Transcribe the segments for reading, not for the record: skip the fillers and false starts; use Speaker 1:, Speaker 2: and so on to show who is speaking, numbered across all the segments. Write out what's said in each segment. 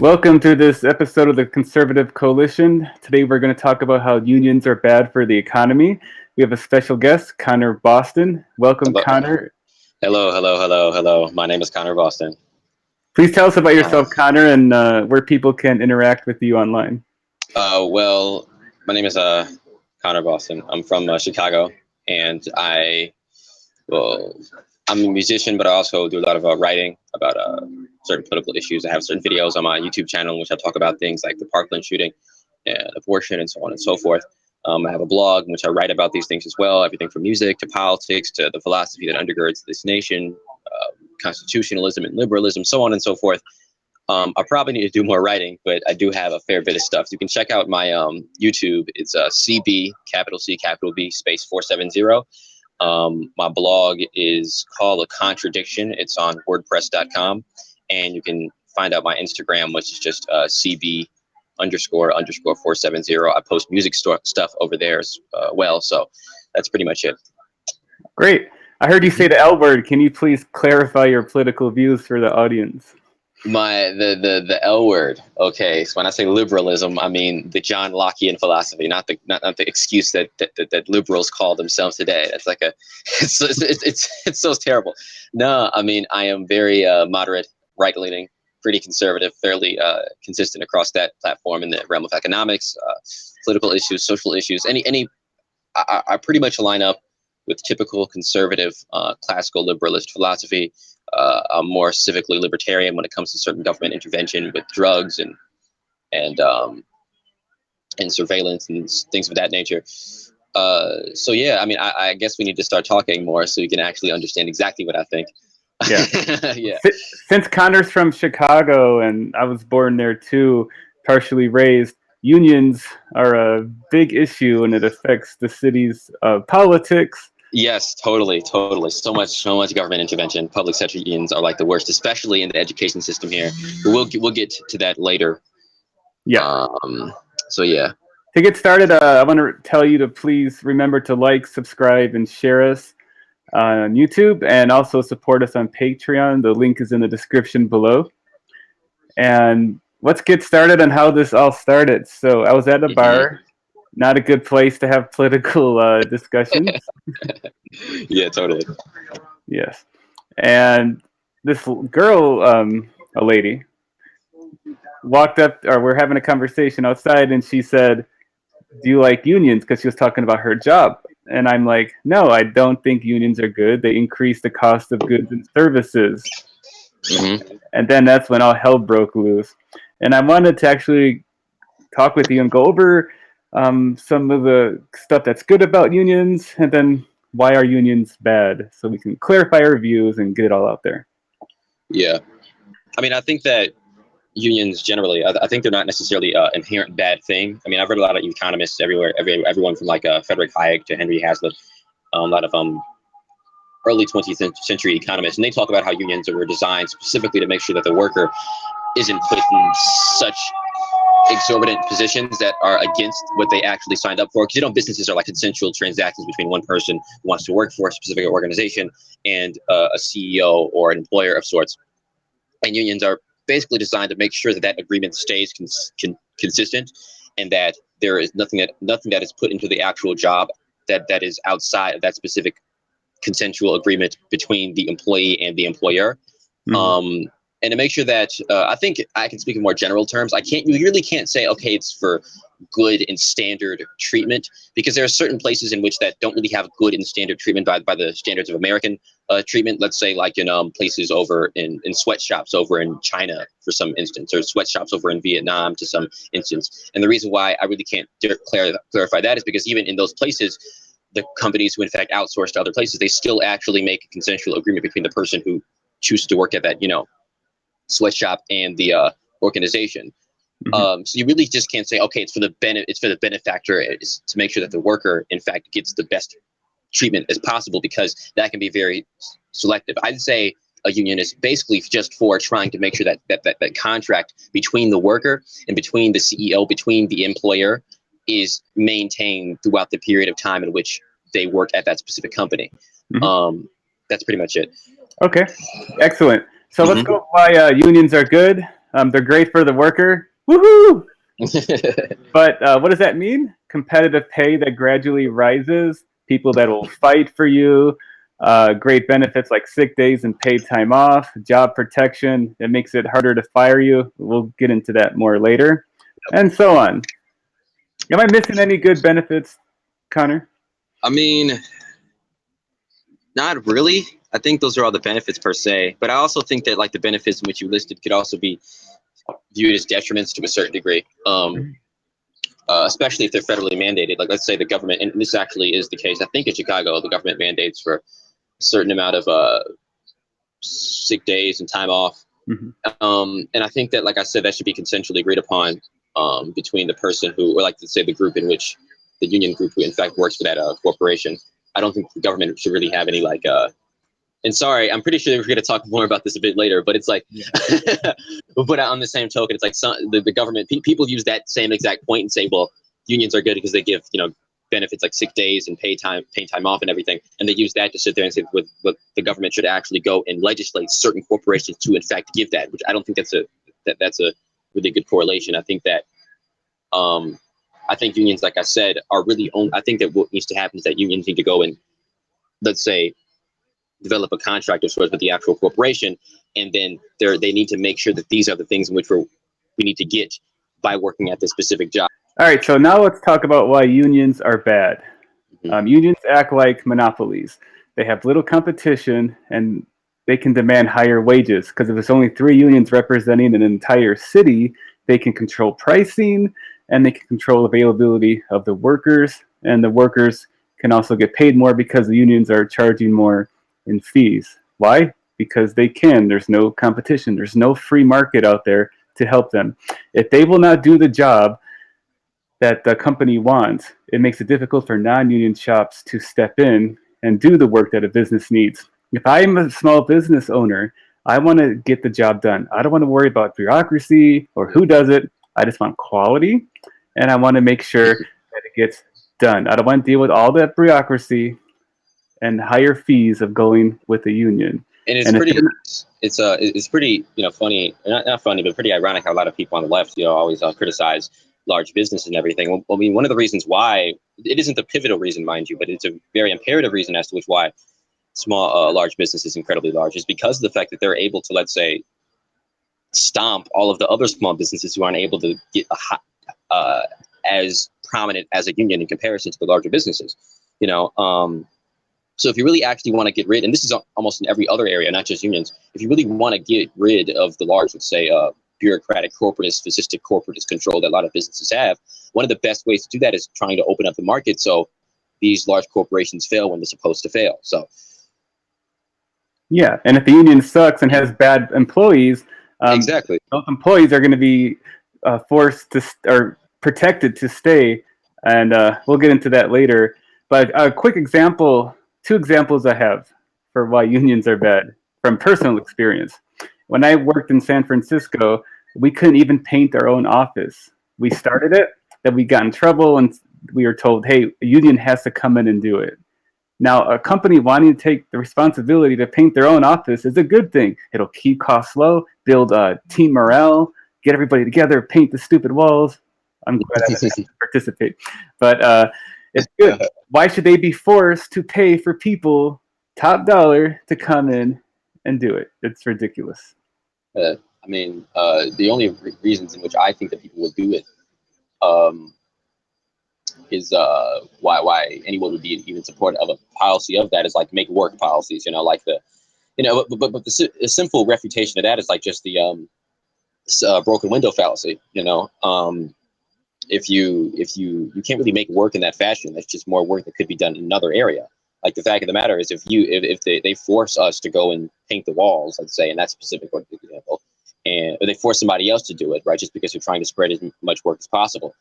Speaker 1: Welcome to this episode of the Conservative Coalition. Today we're going to talk about how unions are bad for the economy. We have a special guest, Connor Boston. Welcome,
Speaker 2: Hello,
Speaker 1: Connor.
Speaker 2: hello. My name is Connor Boston.
Speaker 1: Please tell us about
Speaker 2: Uh,
Speaker 1: yourself, Connor, and where people can interact with you online.
Speaker 2: well, my name is Connor Boston. I'm from Chicago, and well, I'm a musician, but I also do a lot of writing about certain political issues. I have certain videos on my YouTube channel in which I talk about things like the Parkland shooting and abortion and so on and so forth. I have a blog in which I write about these things as well, everything from music to politics to the philosophy that undergirds this nation, constitutionalism and liberalism, so on and so forth. I probably need to do more writing, but I do have a fair bit of stuff. You can check out my YouTube. It's CB, capital C, capital B, space 470. My blog is called A Contradiction. It's on WordPress.com. And you can find out my Instagram, which is just CB __ 470. I post music stuff over there as well. So that's pretty much it.
Speaker 1: Great. I heard you say the L word. Can you please clarify your political views for the audience?
Speaker 2: The L word. Okay, so when I say liberalism, I mean the John Lockean philosophy, not the excuse that liberals call themselves today. That's like it's so terrible. No, I mean I am very moderate, right leaning, pretty conservative, fairly consistent across that platform in the realm of economics, political issues, social issues. I pretty much line up with typical conservative, classical liberalist philosophy. I'm more civically libertarian when it comes to certain government intervention with drugs and surveillance and things of that nature. So yeah, I mean, I guess we need to start talking more so you can actually understand exactly what I think.
Speaker 1: Yeah.
Speaker 2: Yeah.
Speaker 1: Since Connor's from Chicago and I was born there too, partially raised, unions are a big issue and it affects the city's politics.
Speaker 2: Yes, totally. So much government intervention. Public sector unions are like the worst, especially in the education system here. But we'll get to that later.
Speaker 1: Yeah.
Speaker 2: So yeah.
Speaker 1: To get started, I want to tell you to please remember to like, subscribe, and share us on YouTube, and also support us on Patreon. The link is in the description below. And let's get started on how this all started. So I was at a bar, not a good place to have political discussions.
Speaker 2: Yeah, totally.
Speaker 1: Yes. And this girl, a lady, walked up, or we're having a conversation outside, and she said, "Do you like unions?" Because she was talking about her job. And I'm like, "No, I don't think unions are good. They increase the cost of goods and services." And then that's when all hell broke loose. And I wanted to actually talk with you and go over some of the stuff that's good about unions, and then why are unions bad, so we can clarify our views and get it all out there.
Speaker 2: Yeah, I mean, I think that unions generally, I think they're not necessarily an inherent bad thing. I mean, I've read a lot of economists everywhere, everyone from like Frederick Hayek to Henry Hazlitt, a lot of early 20th century economists, and they talk about how unions were designed specifically to make sure that the worker isn't put in such exorbitant positions that are against what they actually signed up for. Because businesses are like consensual transactions between one person who wants to work for a specific organization and a CEO or an employer of sorts. And unions are basically designed to make sure that that agreement stays consistent, and that there is nothing that is put into the actual job that is outside of that specific consensual agreement between the employee and the employer. And to make sure that I think I can speak in more general terms. You really can't say, okay, it's for good and standard treatment, because there are certain places in which that don't really have good and standard treatment by the standards of American treatment. Let's say like in places over in sweatshops over in China for some instance, or sweatshops over in Vietnam to some instance. And the reason why I really can't clarify that is because even in those places, the companies who in fact outsource to other places, they still actually make a consensual agreement between the person who chooses to work at that, sweatshop and the organization. So you really just can't say, okay, it's for the benefactor, it's to make sure that the worker in fact gets the best treatment as possible, because that can be very selective. I'd say a union is basically just for trying to make sure that contract between the worker and between the CEO, between the employer, is maintained throughout the period of time in which they work at that specific company. That's pretty much it.
Speaker 1: Okay, excellent. So let's go why unions are good. They're great for the worker. Woohoo! But what does that mean? Competitive pay that gradually rises, people that will fight for you, great benefits like sick days and paid time off, job protection. It makes it harder to fire you. We'll get into that more later, and so on. Am I missing any good benefits, Connor?
Speaker 2: I mean, not really. I think those are all the benefits per se, but I also think that like the benefits in which you listed could also be viewed as detriments to a certain degree. Especially if they're federally mandated. Like, let's say the government, and this actually is the case. I think in Chicago, the government mandates for a certain amount of sick days and time off.
Speaker 1: Mm-hmm.
Speaker 2: And I think that, like I said, that should be consensually agreed upon between the person who, or like let's say the group in which the union group who in fact works for that corporation. I don't think the government should really have any like and sorry, I'm pretty sure we're going to talk more about this a bit later, but it's like, yeah. But on the same token, it's like the government, people use that same exact point and say, well, unions are good because they give, benefits like sick days and paid time off and everything. And they use that to sit there and say, what the government should actually go and legislate certain corporations to, in fact, give that, which I don't think that's a really good correlation. I think that, I think unions, like I said, are really I think that what needs to happen is that unions need to go and, let's say, develop a contract of sorts with the actual corporation, and then they need to make sure that these are the things in which we need to get by working at this specific job.
Speaker 1: All right, so now let's talk about why unions are bad. Unions act like monopolies. They have little competition, and they can demand higher wages because if there's only 3 unions representing an entire city, they can control pricing and they can control availability of the workers, and the workers can also get paid more because the unions are charging more in fees. Why? Because they can. There's no competition. There's no free market out there to help them. If they will not do the job that the company wants, it makes it difficult for non-union shops to step in and do the work that a business needs. If I'm a small business owner, I want to get the job done. I don't want to worry about bureaucracy or who does it. I just want quality, and I want to make sure that it gets done. I don't want to deal with all that bureaucracy and higher fees of going with the union.
Speaker 2: And it's pretty funny, not funny, but pretty ironic how a lot of people on the left always criticize large business and everything. Well, I mean, one of the reasons why, it isn't the pivotal reason, mind you, but it's a very imperative reason as to why large business is incredibly large, is because of the fact that they're able to, let's say, stomp all of the other small businesses who aren't able to get as prominent as a union in comparison to the larger businesses. So if you really actually want to get rid, and this is almost in every other area, not just unions, if you really want to get rid of the large, let's say, bureaucratic, corporatist, fascistic, corporatist control that a lot of businesses have, one of the best ways to do that is trying to open up the market so these large corporations fail when they're supposed to fail. So,
Speaker 1: yeah, and if the union sucks and has bad employees,
Speaker 2: exactly,
Speaker 1: those employees are going to be forced to or protected to stay, and we'll get into that later. But a quick example, 2 examples I have for why unions are bad from personal experience. When I worked in San Francisco, we couldn't even paint our own office. We started it, then we got in trouble, and we were told, hey, a union has to come in and do it. Now, a company wanting to take the responsibility to paint their own office is a good thing. It'll keep costs low, build team morale, get everybody together, paint the stupid walls. I'm glad I didn't have to participate. But it's good. Why should they be forced to pay for people, top dollar, to come in and do it? It's ridiculous.
Speaker 2: I mean, the only reasons in which I think that people would do it is why anyone would be even supportive of a policy of that is like make work policies, like the, but the simple refutation of that is like just the broken window fallacy. If you can't really make work in that fashion, that's just more work that could be done in another area. Like the fact of the matter is, if they force us to go and paint the walls, let's say, in that specific example, and or they force somebody else to do it, right, just because you're trying to spread as much work as possible,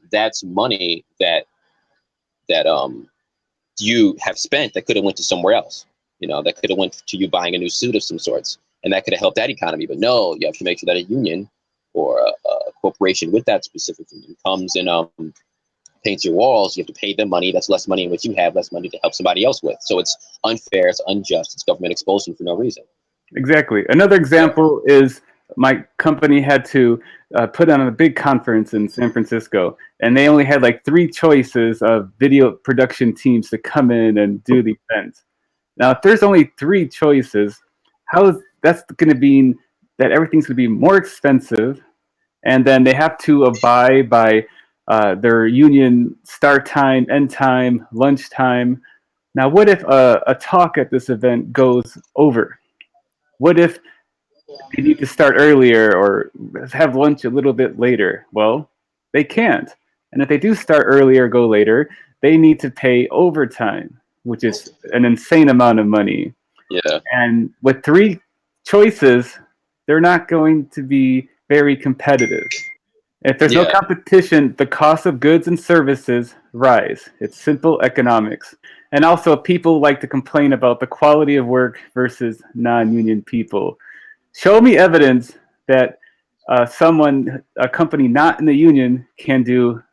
Speaker 2: that's money that you have spent that could have went to somewhere else. That could have went to you buying a new suit of some sorts, and that could have helped that economy. But no, you have to make sure that a union or a corporation with that specific union comes and paints your walls. You have to pay them money. That's less money in which you have less money to help somebody else with. So it's unfair. It's unjust. It's government expulsion for no reason.
Speaker 1: Exactly. Another example is my company had to put on a big conference in San Francisco, and they only had like three choices of video production teams to come in and do the event. Now, if there's only three choices, how is that's going to mean that everything's going to be more expensive, and then they have to abide by their union start time, end time, lunch time. Now, what if a talk at this event goes over? What if they need to start earlier or have lunch a little bit later? Well, they can't. And if they do start earlier or go later, they need to pay overtime, which is an insane amount of money.
Speaker 2: Yeah,
Speaker 1: And with three choices, they're not going to be very competitive. If there's no
Speaker 2: yeah,
Speaker 1: competition, the cost of goods and services rise. It's simple economics. And also, people like to complain about the quality of work versus non union people. Show me evidence that a company not in the union, can do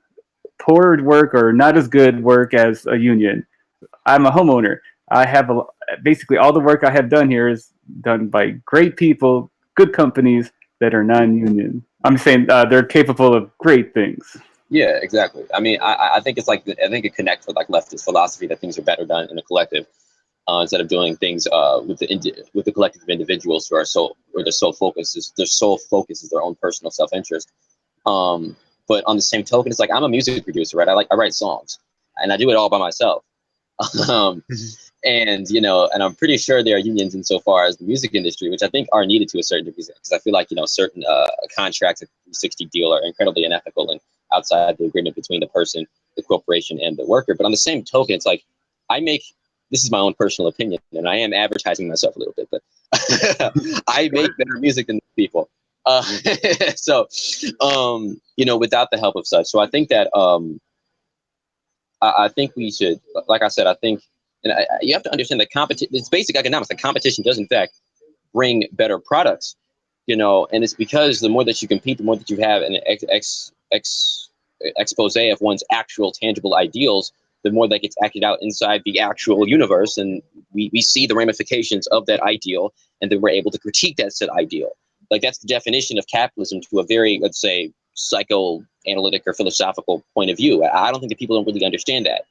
Speaker 1: poor work or not as good work as a union. I'm a homeowner. I have basically all the work I have done here is done by great people, good companies that are non-union. I'm saying they're capable of great things.
Speaker 2: yeah, exactly. I mean, I think it's like I think it connects with like leftist philosophy that things are better done in a collective, instead of doing things with the collective of individuals who are so or their sole focus is their own personal self interest. Um, but on the same token, it's like I'm a music producer, right? I write songs, and I do it all by myself. um, and and I'm pretty sure there are unions insofar as the music industry, which I think are needed to a certain degree, because I feel like certain contracts, like 360 deal, are incredibly unethical and outside the agreement between the person, the corporation, and the worker. But on the same token, it's like I make this is my own personal opinion, and I am advertising myself a little bit, but I make better music than people. Uh, so, without the help of such. So I think that I think we should, like I said, I think, and you have to understand that competition. It's basic economics. That competition does in fact bring better products, and it's because the more that you compete, the more that you have an expose of one's actual tangible ideals, the more that gets acted out inside the actual universe, and we see the ramifications of that ideal, and then we're able to critique that said ideal. Like that's the definition of capitalism to a very, let's say, psychoanalytic or philosophical point of view. I don't think that people don't really understand that.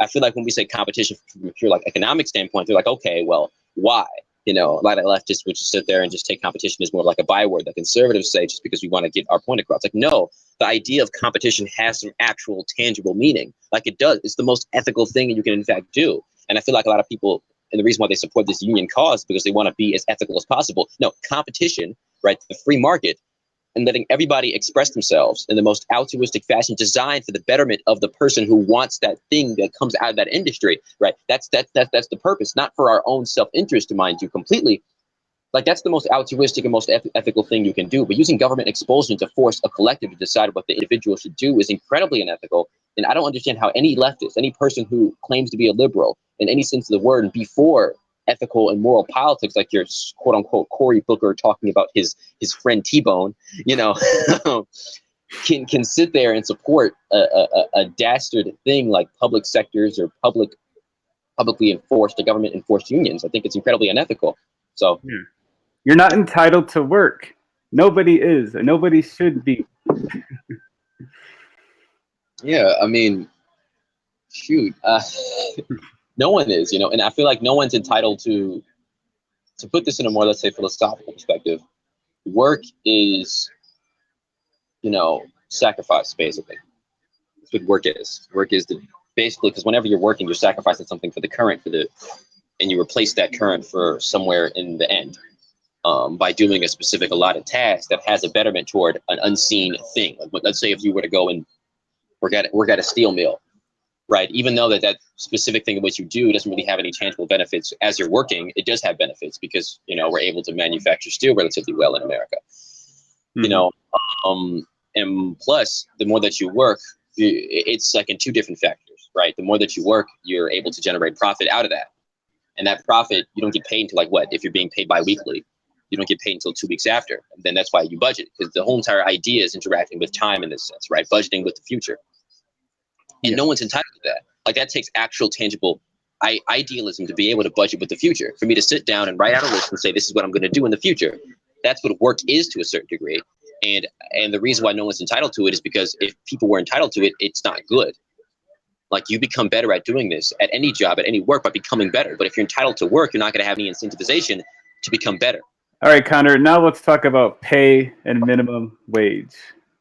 Speaker 2: I feel like when we say competition from a pure like economic standpoint, they're like, okay, well, why? A lot of leftists would just sit there and just take competition as more like a byword that conservatives say just because we want to get our point across. Like, no, the idea of competition has some actual tangible meaning. Like it does. It's the most ethical thing that you can in fact do. And I feel like a lot of people, and the reason why they support this union cause, because they want to be as ethical as possible. No, competition, right? The free market and letting everybody express themselves in the most altruistic fashion designed for the betterment of the person who wants that thing that comes out of that industry, right? That's the purpose, not for our own self-interest, to mind you completely. Like that's the most altruistic and most ethical thing you can do. But using government expulsion to force a collective to decide what the individual should do is incredibly unethical. And I don't understand how any leftist, any person who claims to be a liberal in any sense of the word, and before ethical and moral politics, like your quote unquote Cory Booker talking about his friend T-Bone, you know, can sit there and support a dastard thing like public sectors or publicly enforced or government enforced unions. I think it's incredibly unethical. So
Speaker 1: Yeah. You're not entitled to work. Nobody is, and nobody should be.
Speaker 2: yeah, I mean, shoot, no one is, and I feel like no one's entitled to put this in a more, let's say, philosophical perspective. Work is, sacrifice, basically. That's what work is. Work is basically, because whenever you're working, you're sacrificing something for the current, and you replace that current for somewhere in the end, by doing a specific allotted task that has a betterment toward an unseen thing. Like, let's say if you were to go and work at a steel mill, right? Even though that specific thing in which you do doesn't really have any tangible benefits as you're working, it does have benefits because we're able to manufacture steel relatively well in America. You
Speaker 1: Mhm.
Speaker 2: know, and plus, the more that you work, it's like in two different factors, right? The more that you work, you're able to generate profit out of that, and that profit you don't get paid until like what? If you're being paid bi-weekly, you don't get paid until 2 weeks after. And then that's why you budget, because the whole entire idea is interacting with time in this sense, right? Budgeting with the future. And
Speaker 1: Yeah.
Speaker 2: no one's entitled to that. Like that takes actual tangible idealism to be able to budget with the future. For me to sit down and write out a list and say this is what I'm going to do in the future, That's what work is to a certain degree. And the reason why no one's entitled to it is because if people were entitled to it, it's not good. Like, you become better at doing this at any job, at any work, by becoming better. But if you're entitled to work, you're not going to have any incentivization to become better.
Speaker 1: All right, Connor, now let's talk about pay and minimum wage.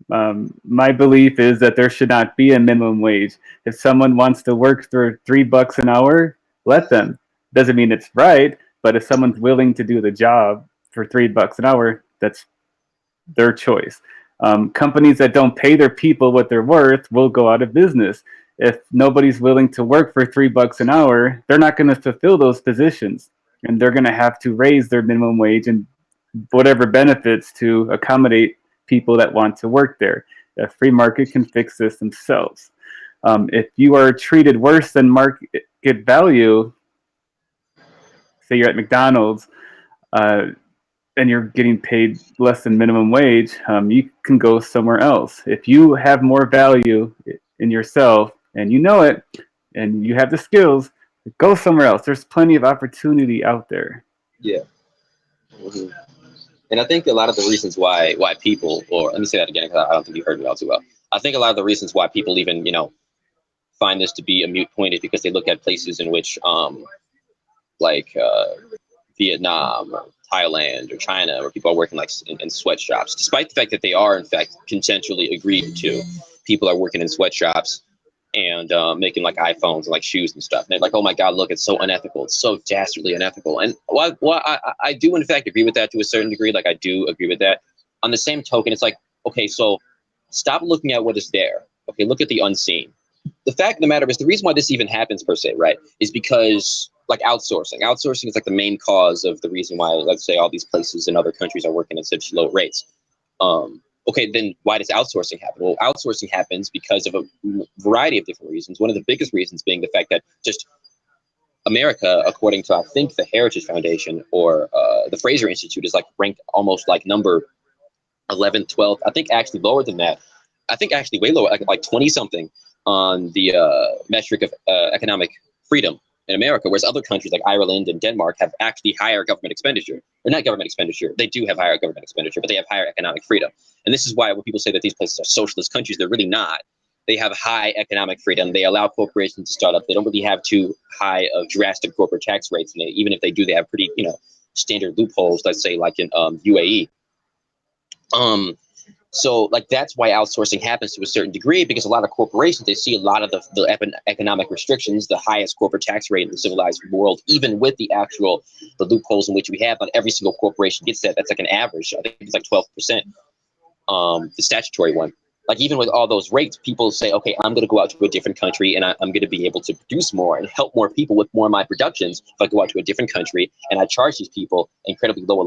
Speaker 1: My belief is that there should not be a minimum wage. If someone wants to work for $3 an hour, let them. Doesn't mean it's right, but if someone's willing to do the job for $3 an hour, that's their choice. Companies that don't pay their people what they're worth will go out of business. If nobody's willing to work for $3 an hour, they're not going to fulfill those positions, and they're going to have to raise their minimum wage and whatever benefits to accommodate people that want to work there. A free market can fix this themselves. If you are treated worse than market value, say you're at McDonald's, uh, and you're getting paid less than minimum wage, you can go somewhere else. If you have more value in yourself and you know it and you have the skills, go somewhere else. There's plenty of opportunity out there.
Speaker 2: Yeah. hmm And I think a lot of the reasons why people, or let me say that again because I don't think you heard me all too well. I think a lot of the reasons why people even find this to be a moot point is because they look at places in which like Vietnam or Thailand or China, where people are working like in sweatshops, despite the fact that they are in fact consensually agreed to. People are working in sweatshops and making like iPhones and like shoes and stuff. And they're like, oh my God, look, it's so unethical. It's so dastardly unethical. And I do in fact agree with that to a certain degree. Like, I do agree with that. On the same token, it's like, okay, so stop looking at what is there. Okay, look at the unseen. The fact of the matter is, the reason why this even happens per se, right, is because like outsourcing is like the main cause of the reason why, let's say, all these places in other countries are working at such low rates. Okay, then why does outsourcing happen? Well, outsourcing happens because of a variety of different reasons. One of the biggest reasons being the fact that just America, according to I think the Heritage Foundation or the Fraser Institute, is like ranked almost like number 11th, 12th. I think actually lower than that. I think actually way lower, like 20 something on the metric of economic freedom in America, whereas other countries like Ireland and Denmark have actually higher government expenditure. Or not government expenditure, they do have higher government expenditure, but they have higher economic freedom. And this is why when people say that these places are socialist countries, they're really not. They have high economic freedom. They allow corporations to start up. They don't really have too high of drastic corporate tax rates. And even if they do, they have pretty, standard loopholes, let's say like in UAE. So like that's why outsourcing happens to a certain degree, because a lot of corporations, they see a lot of the economic restrictions, the highest corporate tax rate in the civilized world, even with the loopholes in which we have. Not every single corporation gets that. That's like an average. I think it's like 12%, the statutory one. Like even with all those rates, people say, okay, I'm going to go out to a different country and I'm going to be able to produce more and help more people with more of my productions. If I go out to a different country and I charge these people incredibly low,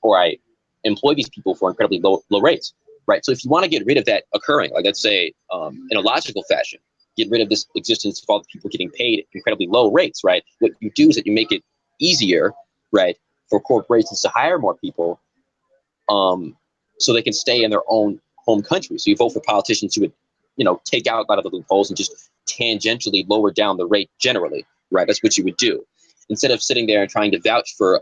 Speaker 2: or I employ these people for incredibly low rates. Right. So if you want to get rid of that occurring, like let's say in a logical fashion, get rid of this existence of all the people getting paid incredibly low rates. Right. What you do is that you make it easier, right, for corporations to hire more people, so they can stay in their own home country. So you vote for politicians who would, take out a lot of the loopholes and just tangentially lower down the rate generally. Right. That's what you would do instead of sitting there and trying to vouch for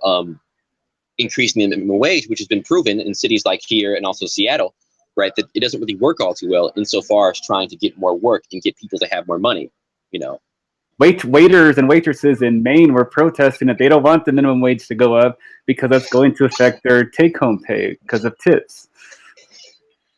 Speaker 2: increasing the minimum wage, which has been proven in cities like here and also Seattle. Right, that it doesn't really work all too well insofar as trying to get more work and get people to have more money,
Speaker 1: Waiters and waitresses in Maine were protesting that they don't want the minimum wage to go up because that's going to affect their take-home pay because of tips.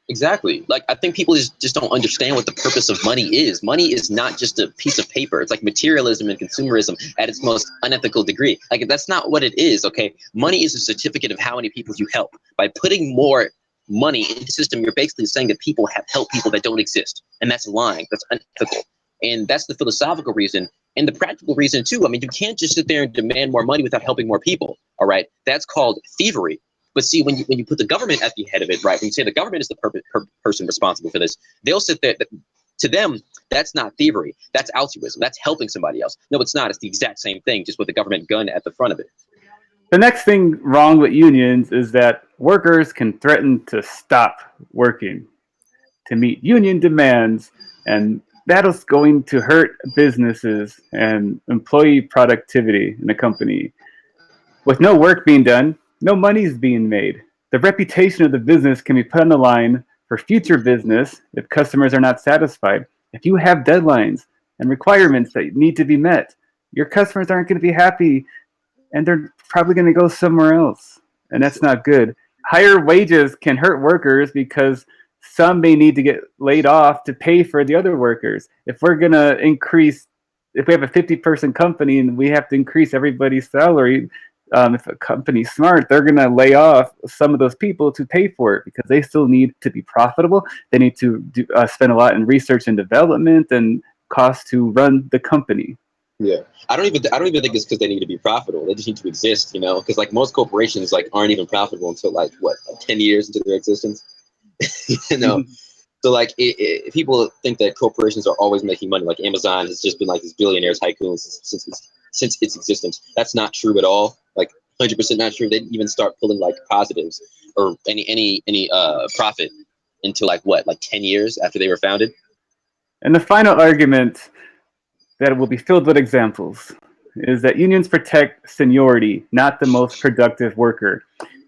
Speaker 2: Exactly. Like, I think people just don't understand what the purpose of money is. Money is not just a piece of paper. It's like materialism and consumerism at its most unethical degree. Like, that's not what it is, okay? Money is a certificate of how many people you help. By putting more money into the system, you're basically saying that people have helped people that don't exist. And that's lying. That's unethical. And that's the philosophical reason. And the practical reason, too. I mean, you can't just sit there and demand more money without helping more people, all right? That's called thievery. But see, when you put the government at the head of it, right? When you say the government is the person responsible for this, they'll sit there. To them, that's not thievery. That's altruism. That's helping somebody else. No, it's not. It's the exact same thing, just with the government gun at the front of it.
Speaker 1: The next thing wrong with unions is that workers can threaten to stop working to meet union demands, and that is going to hurt businesses and employee productivity in a company. With no work being done, no money is being made. The reputation of the business can be put on the line for future business if customers are not satisfied. If you have deadlines and requirements that need to be met, your customers aren't going to be happy and they're probably going to go somewhere else. And that's not good. Higher wages can hurt workers because some may need to get laid off to pay for the other workers. If we're going to increase, if we have a 50-person company and we have to increase everybody's salary, if a company's smart, they're going to lay off some of those people to pay for it because they still need to be profitable. They need to spend a lot in research and development and cost to run the company.
Speaker 2: Yeah, I don't even think it's because they need to be profitable. They just need to exist, because like most corporations like aren't even profitable until like what, like 10 years into their existence. you know so like people think that corporations are always making money. Like Amazon has just been like this billionaire tycoon since its existence. That's not true at all. Like 100% not true. They didn't even start pulling like positives or any profit until like what, like 10 years after they were founded.
Speaker 1: And the final argument that will be filled with examples is that unions protect seniority, not the most productive worker.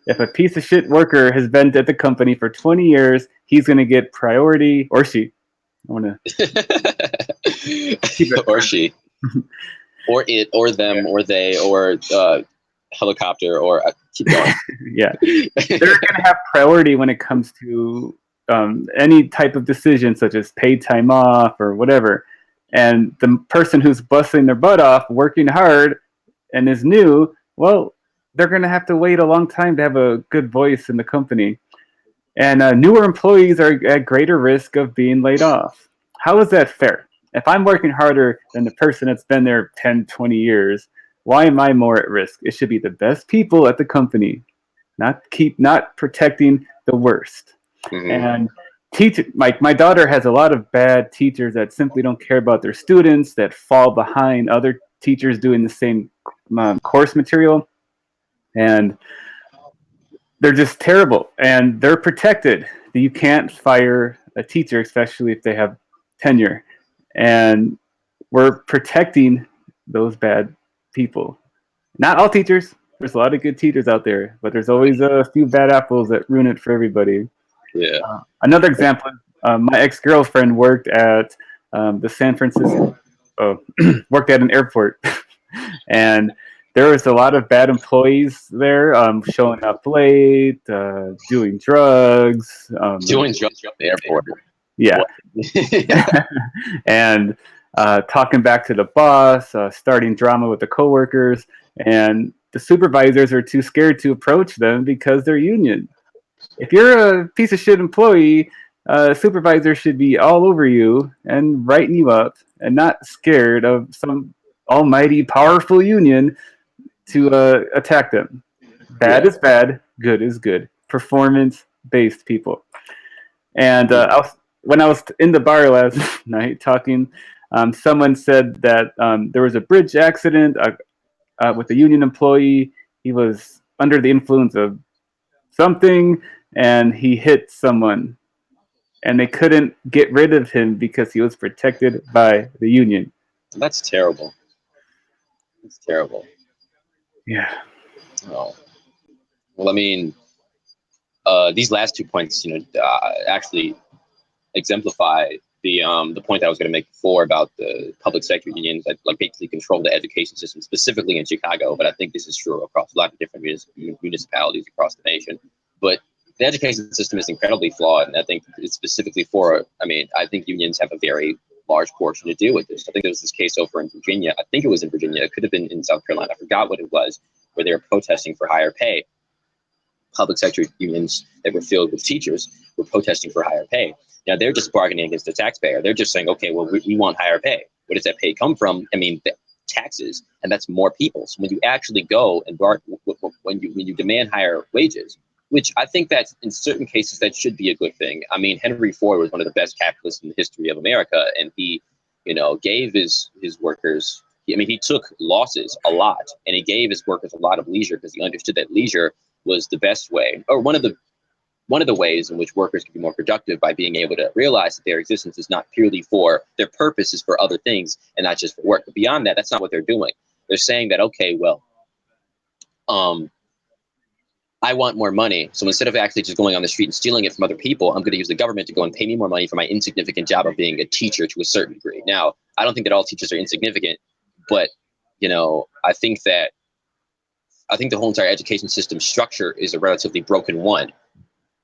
Speaker 1: If a piece of shit worker has been at the company for 20 years, he's going to get priority, or she. I want to keep it
Speaker 2: Or she, or it, or them, or they, or helicopter, or keep going.
Speaker 1: yeah. They're going to have priority when it comes to any type of decision, such as paid time off or whatever. And the person who's busting their butt off, working hard, and is new, well, they're going to have to wait a long time to have a good voice in the company. And newer employees are at greater risk of being laid off. How is that fair? If I'm working harder than the person that's been there 10, 20 years, why am I more at risk? It should be the best people at the company, not protecting the worst.
Speaker 2: Mm-hmm.
Speaker 1: And my daughter has a lot of bad teachers that simply don't care about their students, that fall behind other teachers doing the same course material, and they're just terrible and they're protected. You can't fire a teacher, especially if they have tenure. And we're protecting those bad people. Not all teachers. There's a lot of good teachers out there, but there's always a few bad apples that ruin it for everybody.
Speaker 2: Yeah.
Speaker 1: Another example, my ex-girlfriend worked at the San Francisco, worked at an airport, and there was a lot of bad employees there, showing up late, doing drugs.
Speaker 2: Doing drugs at the airport.
Speaker 1: Yeah, and talking back to the boss, starting drama with the coworkers, and the supervisors are too scared to approach them because they're union. If you're a piece of shit employee, supervisor should be all over you and writing you up, and not scared of some almighty powerful union to attack them. Bad
Speaker 2: Yeah.
Speaker 1: is bad, good is good. Performance based people. And when I was in the bar last night talking, someone said that there was a bridge accident with a union employee. He was under the influence of something and he hit someone. And they couldn't get rid of him because he was protected by the union.
Speaker 2: That's terrible. It's terrible.
Speaker 1: Yeah.
Speaker 2: Oh. Well, I mean, these last 2 points, actually exemplify the point that I was going to make before about the public sector unions that like basically control the education system, specifically in Chicago. But I think this is true across a lot of different municipalities across the nation. But the education system is incredibly flawed, and I think it's specifically for. I mean, I think unions have a very large portion to do with this. I think there was this case over in Virginia. I think it was in Virginia. It could have been in South Carolina. I forgot what it was, where they were protesting for higher pay. Public sector unions that were filled with teachers were protesting for higher pay. Now they're just bargaining against the taxpayer. They're just saying, okay, well, we want higher pay. Where does that pay come from? I mean, the taxes, and that's more people. So when you actually go and when you demand higher wages, which I think that in certain cases that should be a good thing. I mean, Henry Ford was one of the best capitalists in the history of America, and he, gave his workers. I mean, he took losses a lot, and he gave his workers a lot of leisure because he understood that leisure was the best way, or one of the ways in which workers can be more productive by being able to realize that their existence is not purely for their purpose, is for other things and not just for work. But beyond that, that's not what they're doing. They're saying that, okay, well, I want more money. So instead of actually just going on the street and stealing it from other people, I'm going to use the government to go and pay me more money for my insignificant job of being a teacher to a certain degree. Now, I don't think that all teachers are insignificant, but I think the whole entire education system structure is a relatively broken one.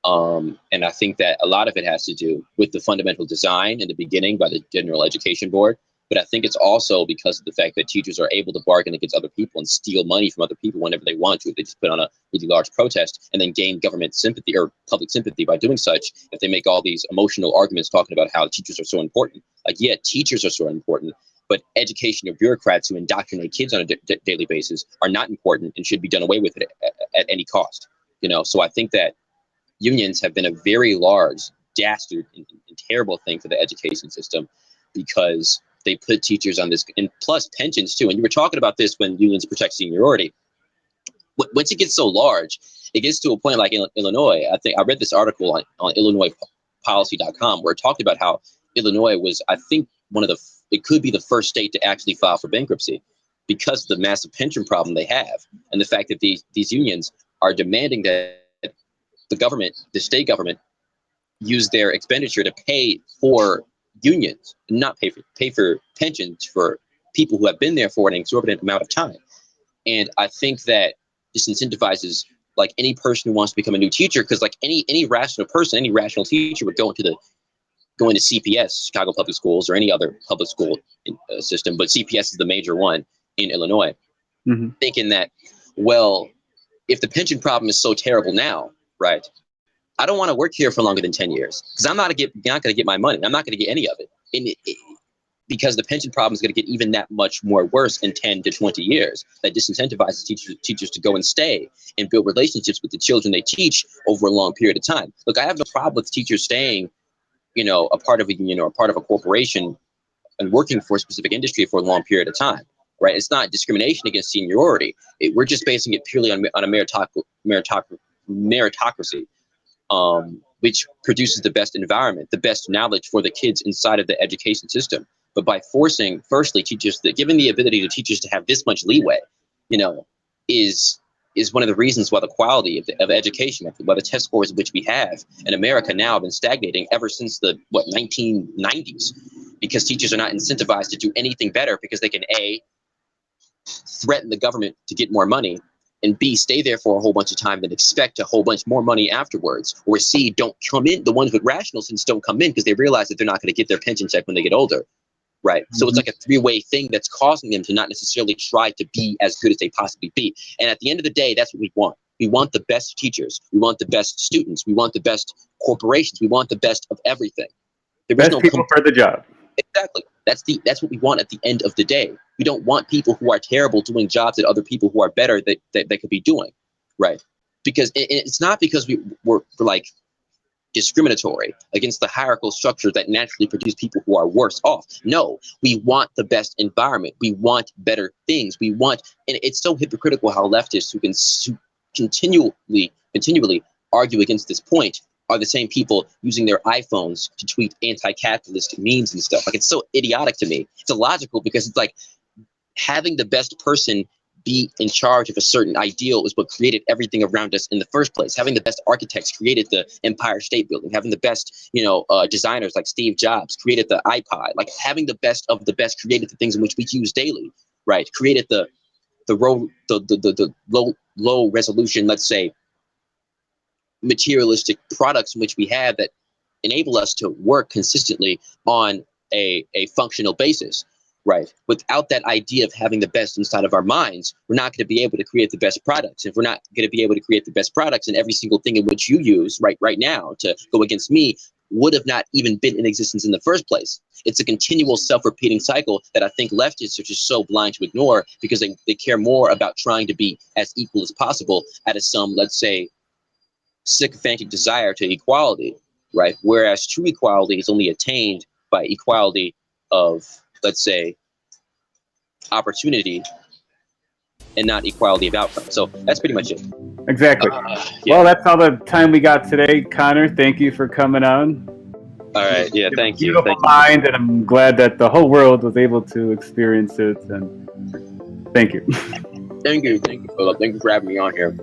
Speaker 2: And I think that a lot of it has to do with the fundamental design in the beginning by the General Education Board. But I think it's also because of the fact that teachers are able to bargain against other people and steal money from other people whenever they want to. They just put on a really large protest and then gain government sympathy or public sympathy by doing such. If they make all these emotional arguments talking about how teachers are so important, like, yeah, teachers are so important, but educational bureaucrats who indoctrinate kids on a daily basis are not important and should be done away with it at any cost. So I think that unions have been a very large, dastard, and terrible thing for the education system because they put teachers on this, and plus pensions too. And you were talking about this when unions protect seniority. Once it gets so large, it gets to a point like in Illinois. I think I read this article on IllinoisPolicy.com where it talked about how Illinois was, I think, it could be the first state to actually file for bankruptcy because of the massive pension problem they have and the fact that these unions are demanding that the state government, use their expenditure to pay for unions, not pay for pensions for people who have been there for an exorbitant amount of time. And I think that this incentivizes like any person who wants to become a new teacher, because like any rational person, any rational teacher would go into CPS, Chicago Public Schools, or any other public school system, but CPS is the major one in Illinois, thinking that, well, if the pension problem is so terrible now, right? I don't want to work here for longer than 10 years because I'm not going to get my money. I'm not going to get any of it. Because the pension problem is going to get even that much more worse in 10 to 20 years. That disincentivizes teachers to go and stay and build relationships with the children they teach over a long period of time. Look, I have no problem with teachers staying, a part of a union or a part of a corporation and working for a specific industry for a long period of time. Right? It's not discrimination against seniority. We're just basing it purely on a meritocracy. Which produces the best environment, the best knowledge for the kids inside of the education system. But by forcing, firstly, giving the ability to teachers to have this much leeway, is one of the reasons why the quality of education, why the test scores which we have in America now have been stagnating ever since the 1990s, because teachers are not incentivized to do anything better because they can A, threaten the government to get more money, and B, stay there for a whole bunch of time and expect a whole bunch more money afterwards, or C, don't come in. The ones with rational sense don't come in because they realize that they're not going to get their pension check when they get older, right? So it's like a three-way thing that's causing them to not necessarily try to be as good as they possibly be. And at the end of the day, that's what we want. We want the best teachers. We want the best students. We want the best corporations. We want the best of everything.
Speaker 1: Best people for the job.
Speaker 2: Exactly. That's what we want at the end of the day. We don't want people who are terrible doing jobs that other people who are better that they could be doing, right? Because it's not because we're like discriminatory against the hierarchical structure that naturally produce people who are worse off. No, we want the best environment. We want better things. And it's so hypocritical how leftists who continually argue against this point are the same people using their iPhones to tweet anti-capitalist memes and stuff. Like, it's so idiotic to me. It's illogical because it's like having the best person be in charge of a certain ideal is what created everything around us in the first place. Having the best architects created the Empire State Building. Having the best, designers like Steve Jobs created the iPod. Like, having the best of the best created the things in which we use daily, right? Created the low resolution, let's say, materialistic products in which we have that enable us to work consistently on a functional basis, right? Without that idea of having the best inside of our minds, we're not going to be able to create the best products. If we're not going to be able to create the best products, and every single thing in which you use right now to go against me would have not even been in existence in the first place. It's a continual self-repeating cycle that I think leftists are just so blind to ignore because they care more about trying to be as equal as possible out of some, let's say, sycophantic desire to equality, right? Whereas true equality is only attained by equality of, let's say, opportunity and not equality of outcome. So that's pretty much it.
Speaker 1: Exactly.
Speaker 2: Yeah.
Speaker 1: Well, that's all the time we got today, Connor. Thank you for coming on.
Speaker 2: All right. Yeah. Thank you.
Speaker 1: Beautiful mind, and I'm glad that the whole world was able to experience it. And thank you.
Speaker 2: Thank you, Philip. Thank you for having me on here.